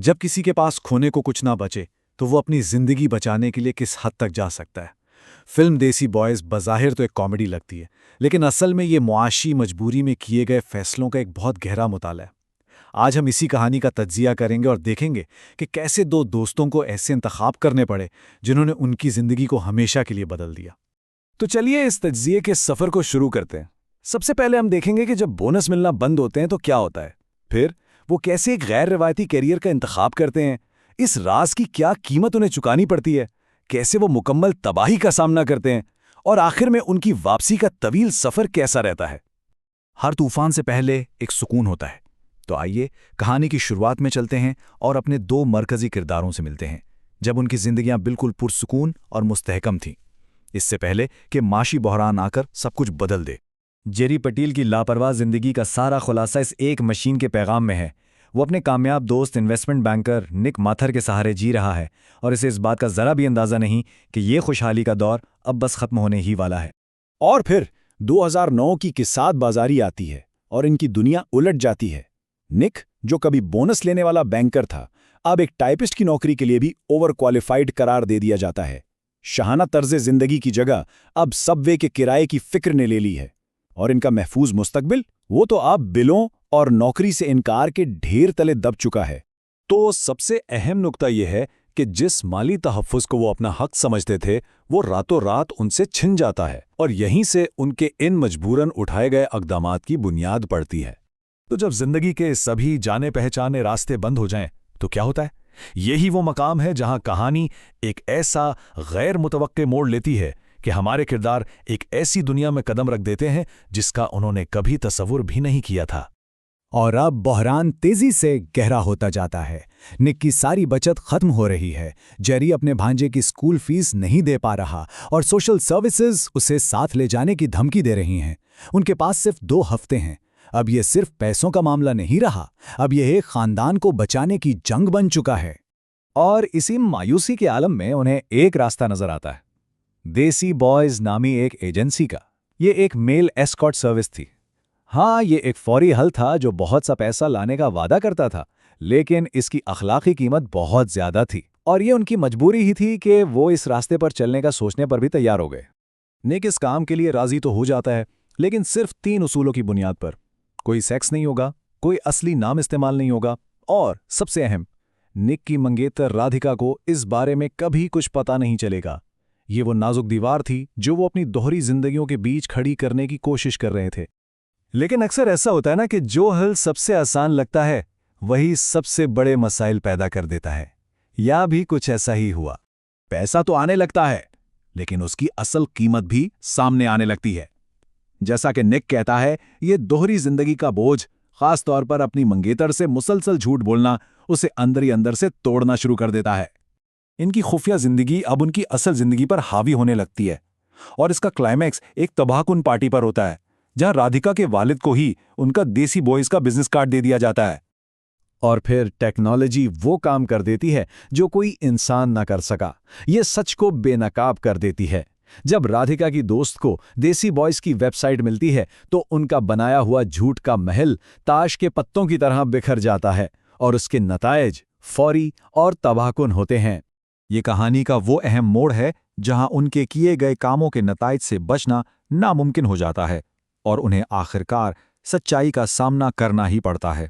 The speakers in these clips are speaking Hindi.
जब किसी के पास खोने को कुछ ना बचे तो वो अपनी जिंदगी बचाने के लिए किस हद तक जा सकता है। फिल्म देसी बॉयज बज़ाहिर तो एक कॉमेडी लगती है, लेकिन असल में ये मुआशी मजबूरी में किए गए फैसलों का एक बहुत गहरा मुताला है। आज हम इसी कहानी का तज्जिया करेंगे और देखेंगे कि कैसे दो दोस्तों को ऐसे इंतखाब करने पड़े जिन्होंने उनकी जिंदगी को हमेशा के लिए बदल दिया। तो चलिए इस तज्जिए के सफर को शुरू करते हैं। सबसे पहले हम देखेंगे कि जब बोनस मिलना बंद होते हैं तो क्या होता है। फिर वो कैसे एक गैर रिवायती करियर का इंतखाब करते हैं, इस राज की क्या कीमत उन्हें चुकानी पड़ती है, कैसे वो मुकम्मल तबाही का सामना करते हैं, और आखिर में उनकी वापसी का तवील सफर कैसा रहता है। हर तूफान से पहले एक सुकून होता है। तो आइए कहानी की शुरुआत में चलते हैं और अपने दो मरकजी किरदारों से मिलते हैं जब उनकी जिंदगियां बिल्कुल पुरसुकून और मुस्तहकम थीं, इससे पहले कि माशी बहरान आकर सब कुछ बदल दे। जेरी पटेल की लापरवाह जिंदगी का सारा खुलासा इस एक मशीन के पैगाम में है। वो अपने कामयाब दोस्त इन्वेस्टमेंट बैंकर निक माथर के सहारे जी रहा है और इसे इस बात का जरा भी अंदाजा नहीं कि ये खुशहाली का दौर अब बस खत्म होने ही वाला है। और फिर 2009 की किसात बाजारी आती है और इनकी दुनिया उलट जाती है। निक, जो कभी बोनस लेने वाला बैंकर था, अब एक टाइपिस्ट की नौकरी के लिए भी ओवर क्वालिफाइड करार दे दिया जाता है। शाहाना तर्ज़े जिंदगी की जगह अब सबवे के किराए की फिक्र ने ले ली है, और इनका महफूज मुस्तकबिल वो तो अब बिलों और नौकरी से इनकार के ढेर तले दब चुका है। तो सबसे अहम नुक्ता यह है कि जिस माली तहफ़्फ़ुज़ को वो अपना हक समझते थे, वो रातों रात उनसे छिन जाता है, और यहीं से उनके इन मजबूरन उठाए गए अक़दामात की बुनियाद पड़ती है। तो जब जिंदगी के सभी जाने पहचाने रास्ते बंद हो जाएं, तो क्या होता है? यही वो मकाम है जहां कहानी एक ऐसा गैर मुतवक्के मोड़ लेती है कि हमारे किरदार एक ऐसी दुनिया में कदम रख देते हैं जिसका उन्होंने कभी तसव्वुर भी नहीं किया था। और अब बहरान तेजी से गहरा होता जाता है। निक की सारी बचत खत्म हो रही है, जेरी अपने भांजे की स्कूल फीस नहीं दे पा रहा, और सोशल सर्विसेज उसे साथ ले जाने की धमकी दे रही हैं। उनके पास सिर्फ 2 हफ्ते हैं। अब यह सिर्फ पैसों का मामला नहीं रहा, अब यह एक खानदान को बचाने की जंग बन चुका है। और इसी मायूसी के आलम में उन्हें एक रास्ता नजर आता है, देसी बॉयज नामी एक एजेंसी का। ये एक मेल एस्कॉर्ट सर्विस थी। हाँ, ये एक फौरी हल था जो बहुत सा पैसा लाने का वादा करता था, लेकिन इसकी अखलाकी कीमत बहुत ज्यादा थी, और ये उनकी मजबूरी ही थी कि वो इस रास्ते पर चलने का सोचने पर भी तैयार हो गए। निक इस काम के लिए राजी तो हो जाता है, लेकिन सिर्फ 3 उसूलों की बुनियाद पर। कोई सेक्स नहीं होगा, कोई असली नाम इस्तेमाल नहीं होगा, और सबसे अहम, निक की मंगेतर राधिका को इस बारे में कभी कुछ पता नहीं चलेगा। ये वो नाजुक दीवार थी जो वो अपनी दोहरी जिंदगियों के बीच खड़ी करने की कोशिश कर रहे थे। लेकिन अक्सर ऐसा होता है ना कि जो हल सबसे आसान लगता है वही सबसे बड़े मसाइल पैदा कर देता है। या भी कुछ ऐसा ही हुआ। पैसा तो आने लगता है, लेकिन उसकी असल कीमत भी सामने आने लगती है। जैसा कि निक कहता है, ये दोहरी जिंदगी का बोझ, खास तौर पर अपनी मंगेतर से मुसलसल झूठ बोलना, उसे अंदर ही अंदर से तोड़ना शुरू कर देता है। इनकी खुफिया जिंदगी अब उनकी असल जिंदगी पर हावी होने लगती है, और इसका क्लाइमैक्स एक तबाहकुन पार्टी पर होता है जहां राधिका के वालिद को ही उनका देसी बॉयज का बिजनेस कार्ड दे दिया जाता है। और फिर टेक्नोलॉजी वो काम कर देती है जो कोई इंसान ना कर सका। ये सच को बेनकाब कर देती है। जब राधिका की दोस्त को देसी बॉयज की वेबसाइट मिलती है तो उनका बनाया हुआ झूठ का महल ताश के पत्तों की तरह बिखर जाता है, और उसके नतायज फौरी और तबाहकुन होते हैं। ये कहानी का वो अहम मोड़ है जहां उनके किए गए कामों के नतायज से बचना नामुमकिन हो जाता है, और उन्हें आखिरकार सच्चाई का सामना करना ही पड़ता है।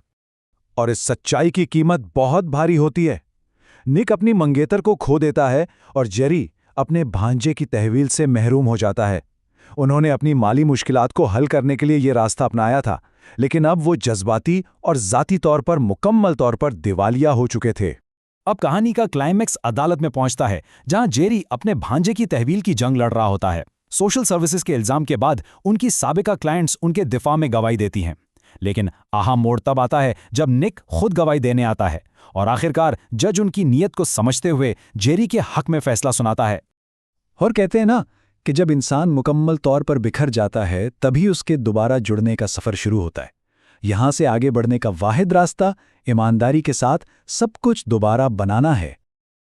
और इस सच्चाई की कीमत बहुत भारी होती है। निक अपनी मंगेतर को खो देता है, और जेरी अपने भांजे की तहवील से महरूम हो जाता है। उन्होंने अपनी माली मुश्किलात को हल करने के लिए ये रास्ता अपनाया था, लेकिन अब वो जज्बाती और ज़ाती तौर पर मुकम्मल तौर पर दिवालिया हो चुके थे। अब कहानी का क्लाइमैक्स अदालत में पहुंचता है, जहां जेरी अपने भांजे की तहवील की जंग लड़ रहा होता है। सोशल सर्विसेज के इल्जाम के बाद उनकी साबिका क्लाइंट्स उनके दिफा में गवाही देती हैं, लेकिन अहम मोड़ तब आता है जब निक खुद गवाही देने आता है, और आखिरकार जज उनकी नीयत को समझते हुए जेरी के हक में फैसला सुनाता है। और कहते हैं ना कि जब इंसान मुकम्मल तौर पर बिखर जाता है तभी उसके दोबारा जुड़ने का सफ़र शुरू होता है। यहां से आगे बढ़ने का वाहिद रास्ता ईमानदारी के साथ सब कुछ दोबारा बनाना है।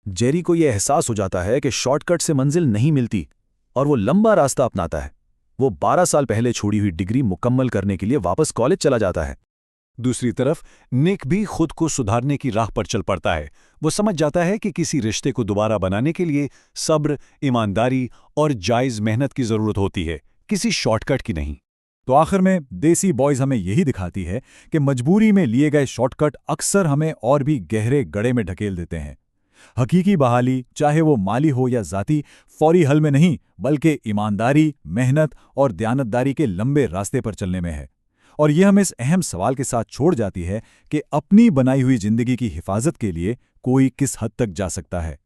जेरी को यह एहसास हो जाता है कि शॉर्टकट से मंजिल नहीं मिलती, और वो लंबा रास्ता अपनाता है। वो 12 साल पहले छोड़ी हुई डिग्री मुकम्मल करने के लिए वापस कॉलेज चला जाता है। दूसरी तरफ निक भी खुद को सुधारने की राह पर चल पड़ता है। वो समझ जाता है कि किसी रिश्ते को दोबारा बनाने के लिए सब्र, ईमानदारी और जायज़ मेहनत की ज़रूरत होती है, किसी शॉर्टकट की नहीं। तो आखिर में देसी बॉयज हमें यही दिखाती है कि मजबूरी में लिए गए शॉर्टकट अक्सर हमें और भी गहरे गड्ढे में ढकेल देते हैं। हकीकी बहाली, चाहे वो माली हो या जाती, फौरी हल में नहीं बल्कि ईमानदारी, मेहनत और दयानतदारी के लंबे रास्ते पर चलने में है। और यह हमें इस अहम सवाल के साथ छोड़ जाती है कि अपनी बनाई हुई जिंदगी की हिफाजत के लिए कोई किस हद तक जा सकता है।